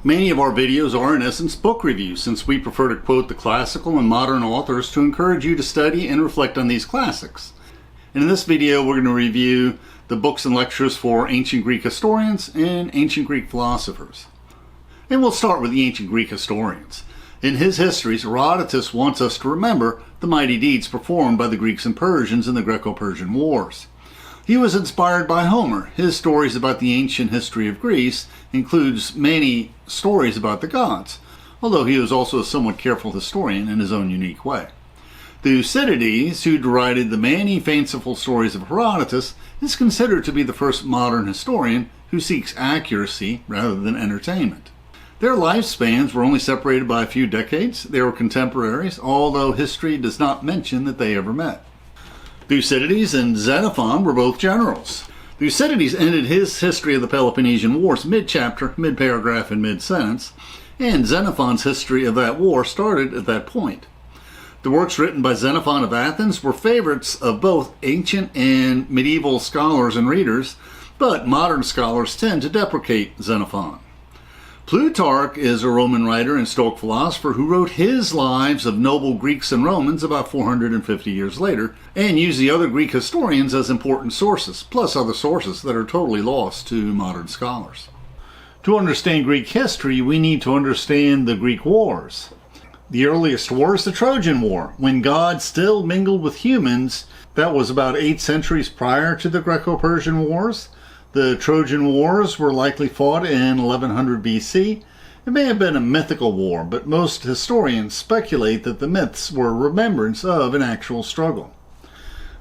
Many of our videos are in essence book reviews, since we prefer to quote the classical and modern authors to encourage you to study and reflect on these classics. And in this video we're going to review the books and lectures for ancient Greek historians and ancient Greek philosophers. And we'll start with the ancient Greek historians. In his Histories, Herodotus wants us to remember the mighty deeds performed by the Greeks and Persians in the Greco-Persian Wars. He was inspired by Homer. His stories about the ancient history of Greece includes many stories about the gods, although he was also a somewhat careful historian in his own unique way. Thucydides, who derided the many fanciful stories of Herodotus, is considered to be the first modern historian who seeks accuracy rather than entertainment. Their lifespans were only separated by a few decades. They were contemporaries, although history does not mention that they ever met. Thucydides and Xenophon were both generals. Thucydides ended his history of the Peloponnesian Wars mid-chapter, mid-paragraph, and mid-sentence, and Xenophon's history of that war started at that point. The works written by Xenophon of Athens were favorites of both ancient and medieval scholars and readers, but modern scholars tend to deprecate Xenophon. Plutarch is a Roman writer and stoic philosopher who wrote his lives of noble Greeks and Romans about 450 years later, and used the other Greek historians as important sources, plus other sources that are totally lost to modern scholars. To understand Greek history, we need to understand the Greek wars. The earliest war is the Trojan War, when gods still mingled with humans. That was about 8 centuries prior to the Greco-Persian Wars. The Trojan Wars were likely fought in 1100 BC. It may have been a mythical war, but most historians speculate that the myths were a remembrance of an actual struggle.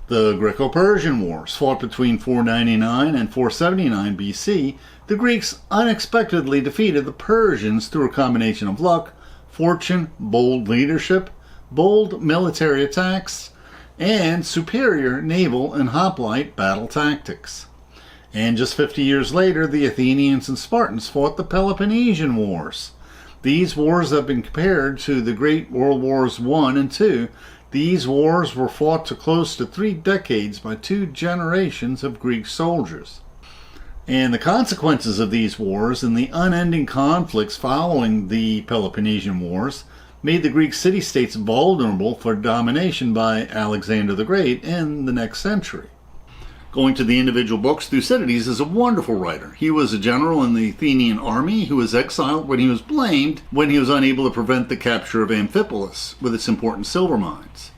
The Greco-Persian Wars, fought between 499 and 479 BC, the Greeks unexpectedly defeated the Persians through a combination of luck, fortune, bold leadership, bold military attacks, and superior naval and hoplite battle tactics. And just 50 years later, the Athenians and Spartans fought the Peloponnesian Wars. These wars have been compared to the Great World Wars I and II. These wars were fought to close to 3 decades by 2 generations of Greek soldiers. And the consequences of these wars and the unending conflicts following the Peloponnesian Wars made the Greek city-states vulnerable for domination by Alexander the Great in the next century. Going to the individual books, Thucydides is a wonderful writer. He was a general in the Athenian army who was exiled when he was blamed when he was unable to prevent the capture of Amphipolis with its important silver mines.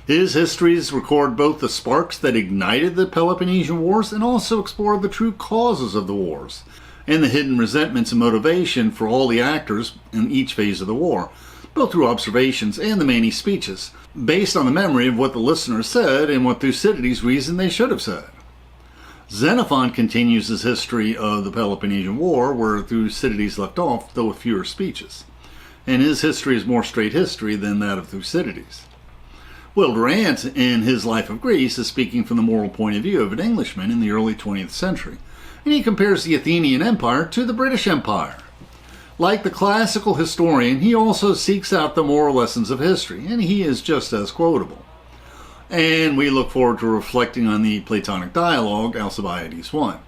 His histories record both the sparks that ignited the Peloponnesian Wars and also explore the true causes of the wars and the hidden resentments and motivation for all the actors in each phase of the war, both through observations and the many speeches, based on the memory of what the listeners said and what Thucydides reasoned they should have said. Xenophon continues his history of the Peloponnesian War where Thucydides left off, though with fewer speeches. And his history is more straight history than that of Thucydides. Will Durant, in his Life of Greece, is speaking from the moral point of view of an Englishman in the early 20th century, and he compares the Athenian Empire to the British Empire. Like the classical historian, he also seeks out the moral lessons of history, and he is just as quotable. And we look forward to reflecting on the Platonic dialogue, Alcibiades I.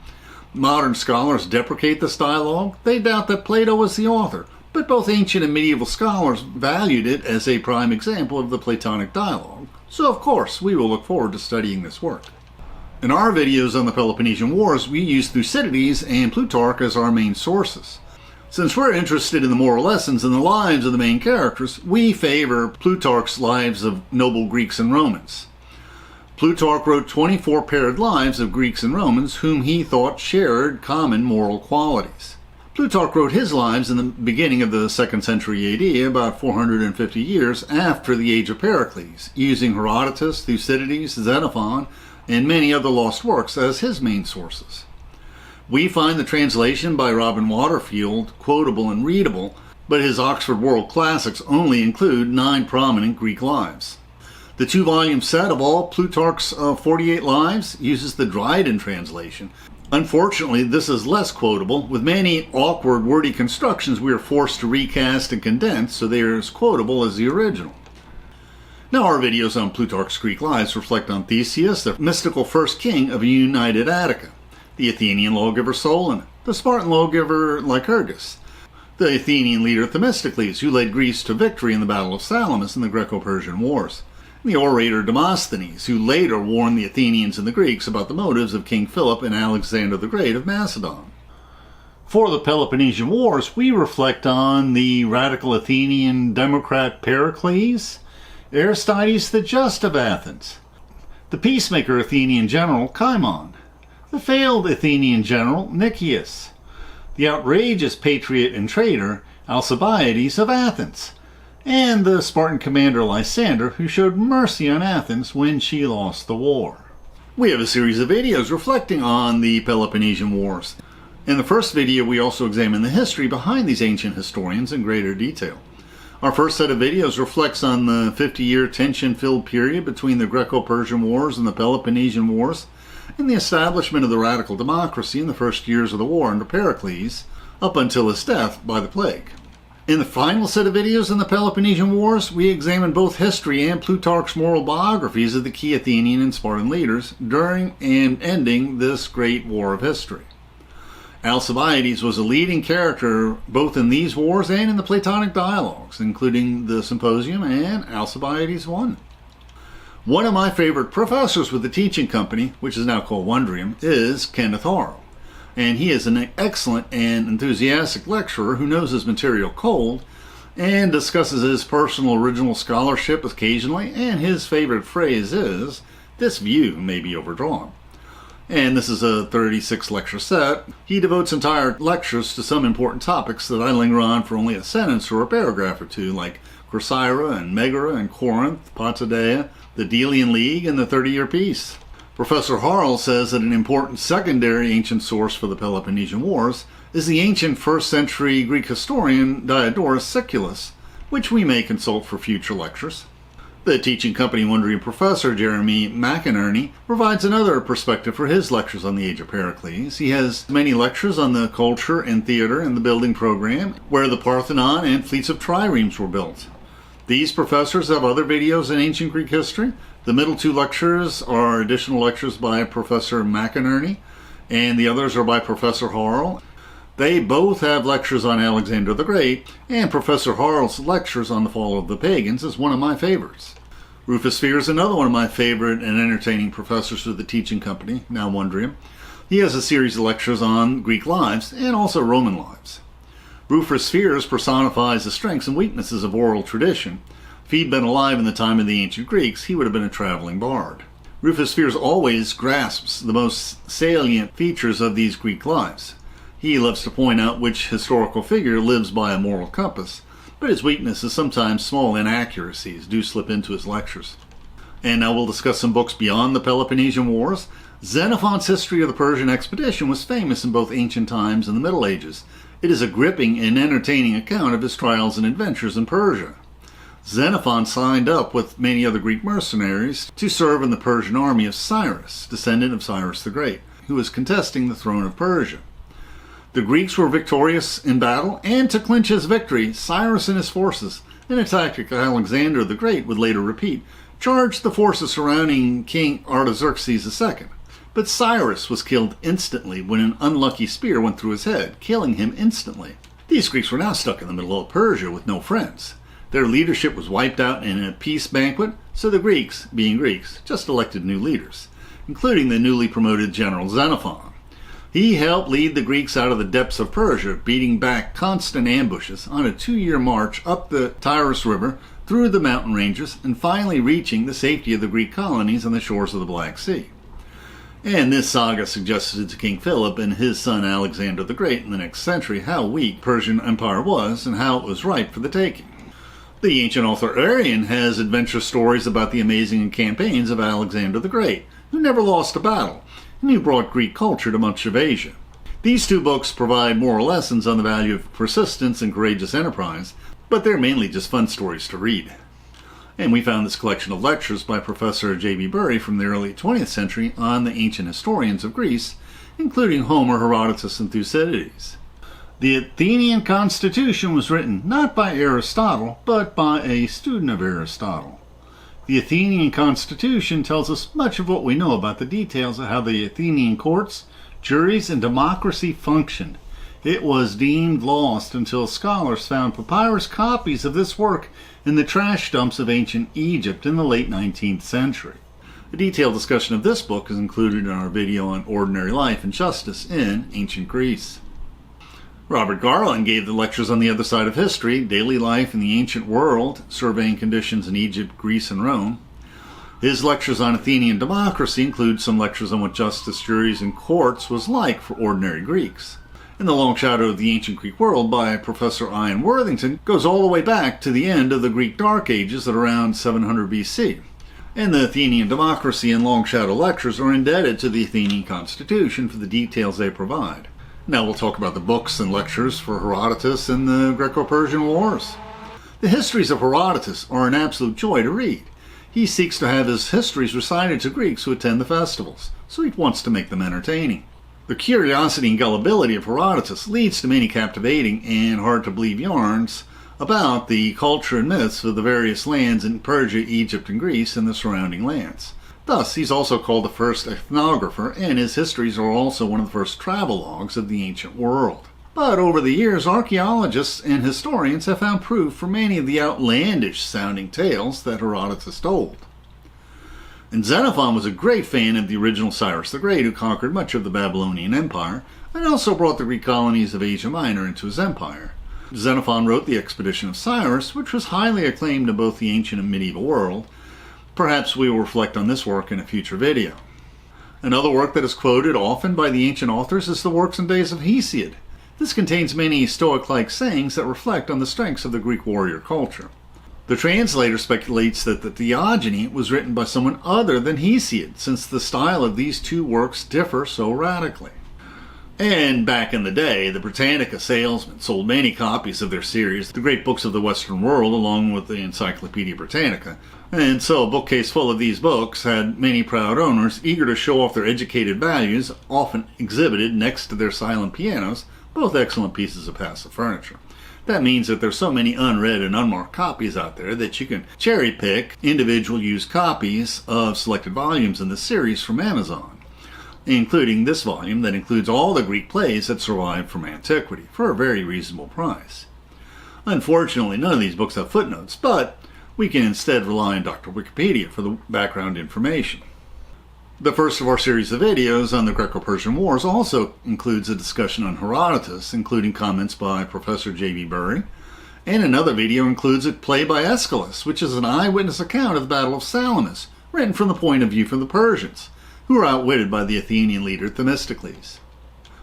Modern scholars deprecate this dialogue. They doubt that Plato was the author, but both ancient and medieval scholars valued it as a prime example of the Platonic dialogue. So of course, we will look forward to studying this work. In our videos on the Peloponnesian Wars, we use Thucydides and Plutarch as our main sources. Since we're interested in the moral lessons and the lives of the main characters, we favor Plutarch's Lives of Noble Greeks and Romans. Plutarch wrote 24 paired lives of Greeks and Romans whom he thought shared common moral qualities. Plutarch wrote his lives in the beginning of the 2nd century AD, about 450 years after the age of Pericles, using Herodotus, Thucydides, Xenophon, and many other lost works as his main sources. We find the translation by Robin Waterfield quotable and readable, but his Oxford World Classics only include 9 prominent Greek lives. The 2-volume set of all Plutarch's 48 lives uses the Dryden translation. Unfortunately, this is less quotable. With many awkward, wordy constructions, we are forced to recast and condense so they are as quotable as the original. Now our videos on Plutarch's Greek lives reflect on Theseus, the mystical first king of a united Attica, the Athenian lawgiver Solon, the Spartan lawgiver Lycurgus, the Athenian leader Themistocles, who led Greece to victory in the Battle of Salamis in the Greco-Persian Wars, and the orator Demosthenes, who later warned the Athenians and the Greeks about the motives of King Philip and Alexander the Great of Macedon. For the Peloponnesian Wars, we reflect on the radical Athenian democrat Pericles, Aristides the Just of Athens, the peacemaker Athenian general Cimon, the failed Athenian general Nicias, the outrageous patriot and traitor Alcibiades of Athens, and the Spartan commander Lysander, who showed mercy on Athens when she lost the war. We have a series of videos reflecting on the Peloponnesian Wars. In the first video, we also examine the history behind these ancient historians in greater detail. Our first set of videos reflects on the 50-year tension-filled period between the Greco-Persian Wars and the Peloponnesian Wars, and the establishment of the radical democracy in the first years of the war under Pericles, up until his death by the plague. In the final set of videos on the Peloponnesian Wars, we examine both history and Plutarch's moral biographies of the key Athenian and Spartan leaders during and ending this great war of history. Alcibiades was a leading character both in these wars and in the Platonic dialogues, including the Symposium and Alcibiades I. One of my favorite professors with the teaching company, which is now called Wondrium, is Kenneth Harl, and he is an excellent and enthusiastic lecturer who knows his material cold and discusses his personal original scholarship occasionally, and his favorite phrase is, "This view may be overdrawn." And this is a 36 lecture set. He devotes entire lectures to some important topics that I linger on for only a sentence or a paragraph or two, like Corcyra and Megara and Corinth, Potidaea, the Delian League, and the 30-Year Peace. Professor Harl says that an important secondary ancient source for the Peloponnesian Wars is the ancient 1st century Greek historian Diodorus Siculus, which we may consult for future lectures. The teaching company Wondrium professor Jeremy McInerney provides another perspective for his lectures on the Age of Pericles. He has many lectures on the culture and theater and the building program, where the Parthenon and fleets of triremes were built. These professors have other videos in ancient Greek history. The middle two lectures are additional lectures by Professor McInerney, and the others are by Professor Harl. They both have lectures on Alexander the Great, and Professor Harl's lectures on the fall of the pagans is one of my favorites. Rufus Fear is another one of my favorite and entertaining professors of the teaching company, now Wondrium. He has a series of lectures on Greek lives and also Roman lives. Rufus Fear personifies the strengths and weaknesses of oral tradition. If he'd been alive in the time of the ancient Greeks, he would have been a traveling bard. Rufus Fear always grasps the most salient features of these Greek lives. He loves to point out which historical figure lives by a moral compass, but his weakness is sometimes small inaccuracies do slip into his lectures. And now we'll discuss some books beyond the Peloponnesian Wars. Xenophon's History of the Persian Expedition was famous in both ancient times and the Middle Ages. It is a gripping and entertaining account of his trials and adventures in Persia. Xenophon signed up with many other Greek mercenaries to serve in the Persian army of Cyrus, descendant of Cyrus the Great, who was contesting the throne of Persia. The Greeks were victorious in battle, and to clinch his victory, Cyrus and his forces, in a tactic Alexander the Great would later repeat, charged the forces surrounding King Artaxerxes II. But Cyrus was killed instantly when an unlucky spear went through his head, killing him instantly. These Greeks were now stuck in the middle of Persia with no friends. Their leadership was wiped out in a peace banquet, so the Greeks, being Greeks, just elected new leaders, including the newly promoted general Xenophon. He helped lead the Greeks out of the depths of Persia, beating back constant ambushes on a 2-year march up the Tigris River, through the mountain ranges, and finally reaching the safety of the Greek colonies on the shores of the Black Sea. And this saga suggested to King Philip and his son Alexander the Great in the next century how weak Persian Empire was and how it was ripe for the taking. The ancient author Arrian has adventure stories about the amazing campaigns of Alexander the Great, who never lost a battle, and who brought Greek culture to much of Asia. These two books provide moral lessons on the value of persistence and courageous enterprise, but they're mainly just fun stories to read. And we found this collection of lectures by Professor J.B. Bury from the early 20th century on the ancient historians of Greece, including Homer, Herodotus, and Thucydides. The Athenian Constitution was written not by Aristotle, but by a student of Aristotle. The Athenian Constitution tells us much of what we know about the details of how the Athenian courts, juries, and democracy functioned. It was deemed lost until scholars found papyrus copies of this work in the trash dumps of ancient Egypt in the late 19th century. A detailed discussion of this book is included in our video on ordinary life and justice in ancient Greece. Robert Garland gave the lectures on the other side of history, daily life in the ancient world, surveying conditions in Egypt, Greece, and Rome. His lectures on Athenian democracy include some lectures on what justice, juries, and courts was like for ordinary Greeks. In the Long Shadow of the Ancient Greek World by Professor Ian Worthington goes all the way back to the end of the Greek Dark Ages at around 700 BC. And the Athenian democracy and Long Shadow lectures are indebted to the Athenian constitution for the details they provide. Now we'll talk about the books and lectures for Herodotus and the Greco-Persian Wars. The histories of Herodotus are an absolute joy to read. He seeks to have his histories recited to Greeks who attend the festivals, so he wants to make them entertaining. The curiosity and gullibility of Herodotus leads to many captivating and hard-to-believe yarns about the culture and myths of the various lands in Persia, Egypt, and Greece and the surrounding lands. Thus, he's also called the first ethnographer, and his histories are also one of the first travelogues of the ancient world. But over the years, archaeologists and historians have found proof for many of the outlandish-sounding tales that Herodotus told. And Xenophon was a great fan of the original Cyrus the Great, who conquered much of the Babylonian Empire, and also brought the Greek colonies of Asia Minor into his empire. Xenophon wrote The Expedition of Cyrus, which was highly acclaimed in both the ancient and medieval world. Perhaps we will reflect on this work in a future video. Another work that is quoted often by the ancient authors is the Works and Days of Hesiod. This contains many stoic-like sayings that reflect on the strengths of the Greek warrior culture. The translator speculates that the Diogenes was written by someone other than Hesiod, since the style of these two works differ so radically. And back in the day, the Britannica salesmen sold many copies of their series, The Great Books of the Western World, along with the Encyclopedia Britannica. And so a bookcase full of these books had many proud owners eager to show off their educated values, often exhibited next to their silent pianos, both excellent pieces of passive furniture. That means that there's so many unread and unmarked copies out there that you can cherry pick individual used copies of selected volumes in the series from Amazon, including this volume that includes all the Greek plays that survived from antiquity for a very reasonable price. Unfortunately, none of these books have footnotes, but we can instead rely on Dr. Wikipedia for the background information. The first of our series of videos on the Greco-Persian Wars also includes a discussion on Herodotus, including comments by Professor J.B. Bury, and another video includes a play by Aeschylus, which is an eyewitness account of the Battle of Salamis, written from the point of view of the Persians, who were outwitted by the Athenian leader Themistocles.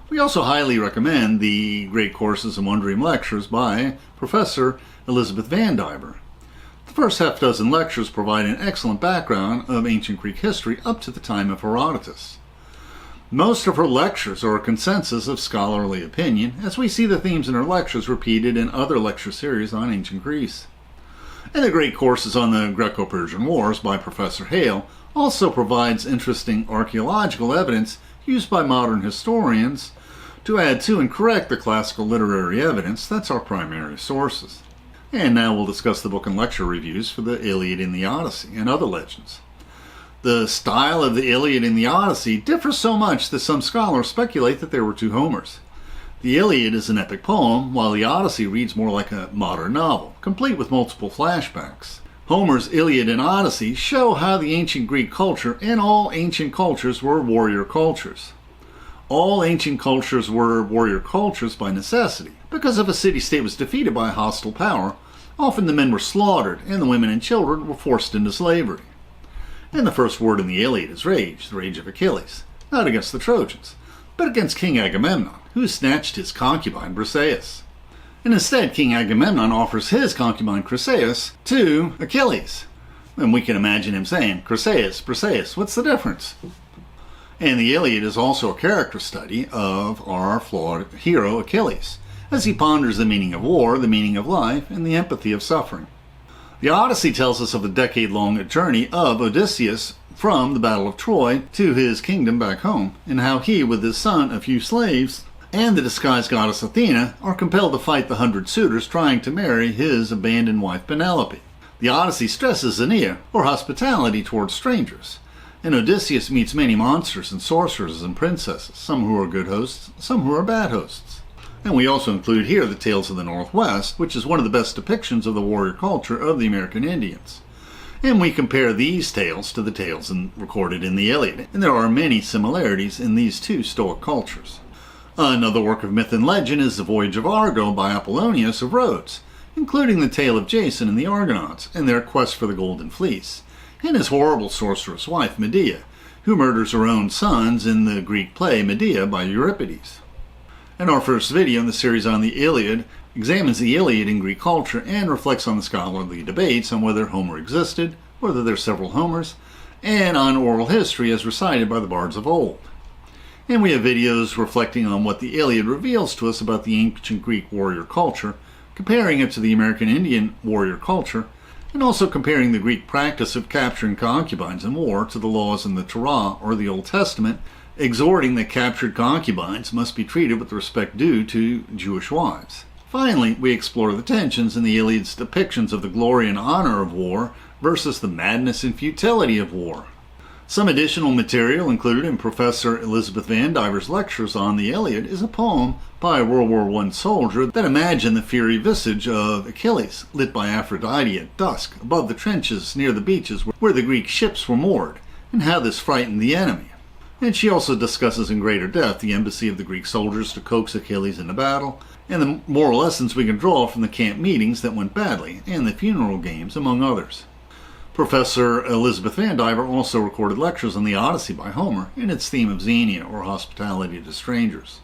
We also highly recommend the Great Courses and Wondrium lectures by Professor Elizabeth Van Diver. The first half-dozen lectures provide an excellent background of ancient Greek history up to the time of Herodotus. Most of her lectures are a consensus of scholarly opinion, as we see the themes in her lectures repeated in other lecture series on ancient Greece. And the Great Courses on the Greco-Persian Wars by Professor Hale also provides interesting archaeological evidence used by modern historians to add to and correct the classical literary evidence that's our primary sources. And now we'll discuss the book and lecture reviews for the Iliad and the Odyssey and other legends. The style of the Iliad and the Odyssey differs so much that some scholars speculate that there were two Homers. The Iliad is an epic poem, while the Odyssey reads more like a modern novel, complete with multiple flashbacks. Homer's Iliad and Odyssey show how the ancient Greek culture and all ancient cultures were warrior cultures. All ancient cultures were warrior cultures by necessity, because if a city-state was defeated by a hostile power, often the men were slaughtered and the women and children were forced into slavery. And the first word in the Iliad is rage, the rage of Achilles, not against the Trojans, but against King Agamemnon, who snatched his concubine Briseis. And instead, King Agamemnon offers his concubine Chryseis to Achilles. And we can imagine him saying, Chryseis, Briseis, what's the difference? And the Iliad is also a character study of our flawed hero Achilles, as he ponders the meaning of war, the meaning of life, and the empathy of suffering. The Odyssey tells us of the decade-long journey of Odysseus from the Battle of Troy to his kingdom back home, and how he, with his son, a few slaves, and the disguised goddess Athena, are compelled to fight the 100 suitors trying to marry his abandoned wife Penelope. The Odyssey stresses Xenia, or hospitality towards strangers, and Odysseus meets many monsters and sorcerers and princesses, some who are good hosts, some who are bad hosts. And we also include here the Tales of the Northwest, which is one of the best depictions of the warrior culture of the American Indians. And we compare these tales to the tales recorded in the Iliad, and there are many similarities in these two Stoic cultures. Another work of myth and legend is the Voyage of Argo by Apollonius of Rhodes, including the tale of Jason and the Argonauts and their quest for the Golden Fleece, and his horrible sorceress wife Medea, who murders her own sons in the Greek play Medea by Euripides. And our first video in the series on the Iliad examines the Iliad in Greek culture and reflects on the scholarly debates on whether Homer existed, whether there are several Homers, and on oral history as recited by the bards of old. And we have videos reflecting on what the Iliad reveals to us about the ancient Greek warrior culture, comparing it to the American Indian warrior culture, and also comparing the Greek practice of capturing concubines in war to the laws in the Torah or the Old Testament, exhorting that captured concubines must be treated with the respect due to Jewish wives. Finally, we explore the tensions in the Iliad's depictions of the glory and honor of war versus the madness and futility of war. Some additional material included in Professor Elizabeth Van Diver's lectures on the Iliad is a poem by a World War I soldier that imagined the fiery visage of Achilles, lit by Aphrodite at dusk, above the trenches near the beaches where the Greek ships were moored, and how this frightened the enemy. And she also discusses in greater depth the embassy of the Greek soldiers to coax Achilles into battle, and the moral lessons we can draw from the camp meetings that went badly, and the funeral games, among others. Professor Elizabeth Van Diver also recorded lectures on the Odyssey by Homer and its theme of xenia, or hospitality to strangers.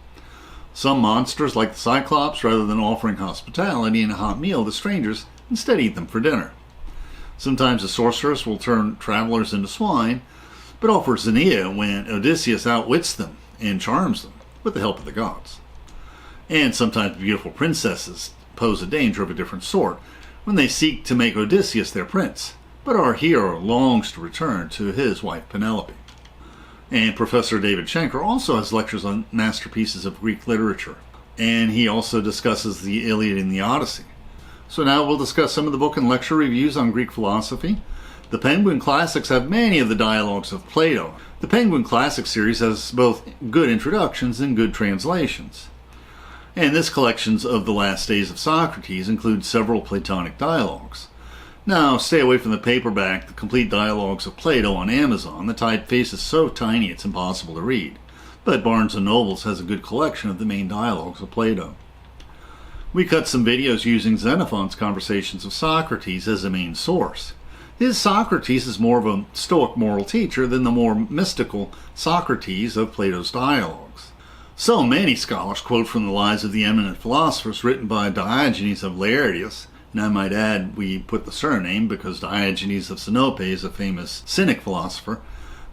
Some monsters, like the Cyclops, rather than offering hospitality and a hot meal to strangers, instead eat them for dinner. Sometimes a sorceress will turn travelers into swine, but offers xenia when Odysseus outwits them and charms them with the help of the gods. And sometimes beautiful princesses pose a danger of a different sort when they seek to make Odysseus their prince, but our hero longs to return to his wife Penelope. And Professor David Schenker also has lectures on masterpieces of Greek literature, and he also discusses the Iliad and the Odyssey. So now we'll discuss some of the book and lecture reviews on Greek philosophy. The Penguin Classics have many of the dialogues of Plato. The Penguin Classics series has both good introductions and good translations. And this collection of the last days of Socrates includes several Platonic dialogues. Now, stay away from the paperback, The Complete Dialogues of Plato on Amazon. The typeface is so tiny it's impossible to read. But Barnes & Nobles has a good collection of the main dialogues of Plato. We cut some videos using Xenophon's Conversations of Socrates as the main source. His Socrates is more of a Stoic moral teacher than the more mystical Socrates of Plato's dialogues. So many scholars quote from the lives of the eminent philosophers written by Diogenes of Laertius, and I might add we put the surname because Diogenes of Sinope is a famous Cynic philosopher,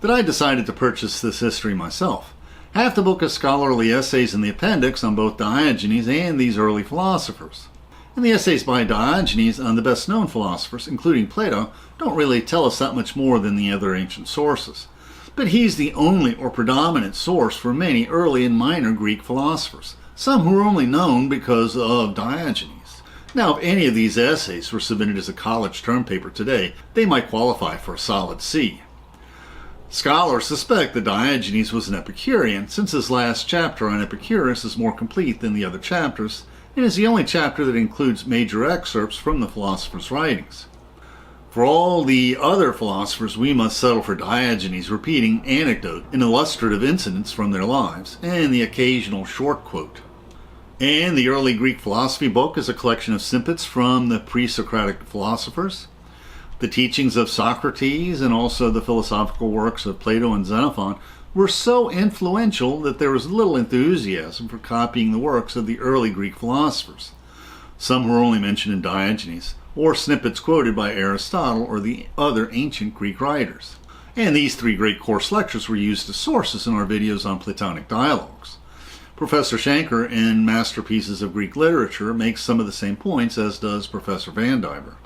that I decided to purchase this history myself. Half the book is scholarly essays in the appendix on both Diogenes and these early philosophers. And the essays by Diogenes on the best-known philosophers, including Plato, don't really tell us that much more than the other ancient sources. But he's the only or predominant source for many early and minor Greek philosophers, some who are only known because of Diogenes. Now, if any of these essays were submitted as a college term paper today, they might qualify for a solid C. Scholars suspect that Diogenes was an Epicurean, since his last chapter on Epicurus is more complete than the other chapters, and is the only chapter that includes major excerpts from the philosopher's writings. For all the other philosophers, we must settle for Diogenes repeating anecdote and illustrative incidents from their lives, and the occasional short quote. And the early Greek philosophy book is a collection of snippets from the pre-Socratic philosophers. The teachings of Socrates and also the philosophical works of Plato and Xenophon were so influential that there was little enthusiasm for copying the works of the early Greek philosophers. Some were only mentioned in Diogenes, or snippets quoted by Aristotle or the other ancient Greek writers. And these three great course lectures were used as sources in our videos on Platonic dialogues. Professor Schenker in Masterpieces of Greek Literature makes some of the same points as does Professor Van Diver.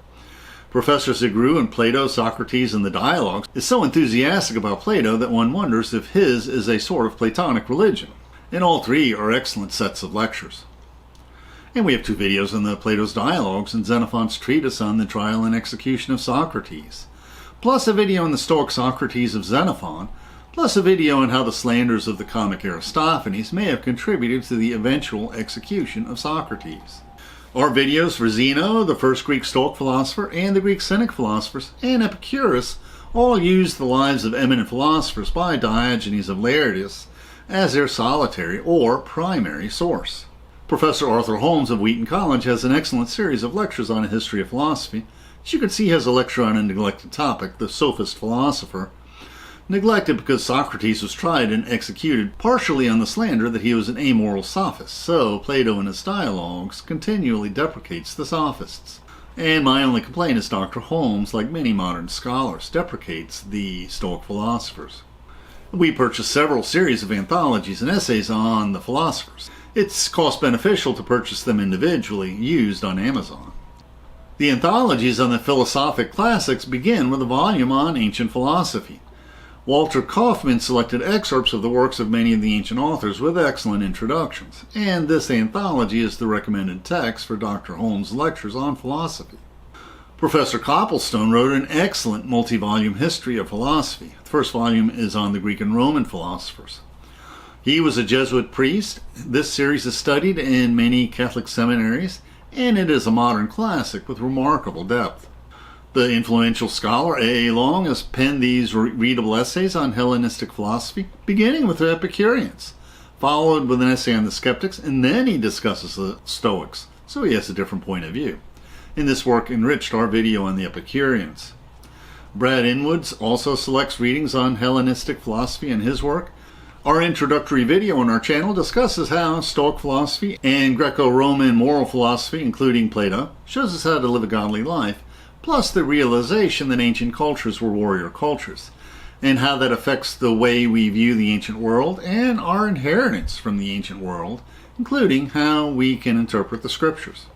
Professor Zigru in Plato, Socrates, and the Dialogues is so enthusiastic about Plato that one wonders if his is a sort of Platonic religion. And all three are excellent sets of lectures. And we have two videos on the Plato's Dialogues and Xenophon's treatise on the trial and execution of Socrates, plus a video on the Stoic Socrates of Xenophon, plus a video on how the slanders of the comic Aristophanes may have contributed to the eventual execution of Socrates. Our videos for Zeno, the first Greek Stoic philosopher, and the Greek Cynic philosophers, and Epicurus all used the lives of eminent philosophers by Diogenes of Laertius as their solitary or primary source. Professor Arthur Holmes of Wheaton College has an excellent series of lectures on a history of philosophy. As you can see, he has a lecture on a neglected topic, the sophist philosopher. Neglected because Socrates was tried and executed partially on the slander that he was an amoral sophist, so Plato in his dialogues continually deprecates the sophists. And my only complaint is Dr. Holmes, like many modern scholars, deprecates the Stoic philosophers. We purchased several series of anthologies and essays on the philosophers. It's cost beneficial to purchase them individually, used on Amazon. The anthologies on the philosophic classics begin with a volume on ancient philosophy. Walter Kaufmann selected excerpts of the works of many of the ancient authors with excellent introductions, and this anthology is the recommended text for Dr. Holmes' lectures on philosophy. Professor Copplestone wrote an excellent multi-volume history of philosophy. The first volume is on the Greek and Roman philosophers. He was a Jesuit priest. This series is studied in many Catholic seminaries, and it is a modern classic with remarkable depth. The influential scholar A. Long has penned these readable essays on Hellenistic philosophy, beginning with the Epicureans, followed with an essay on the skeptics, and then he discusses the Stoics, so he has a different point of view. And this work enriched our video on the Epicureans. Brad Inwoods also selects readings on Hellenistic philosophy in his work. Our introductory video on our channel discusses how Stoic philosophy and Greco-Roman moral philosophy, including Plato, shows us how to live a godly life, plus the realization that ancient cultures were warrior cultures, and how that affects the way we view the ancient world and our inheritance from the ancient world, including how we can interpret the scriptures.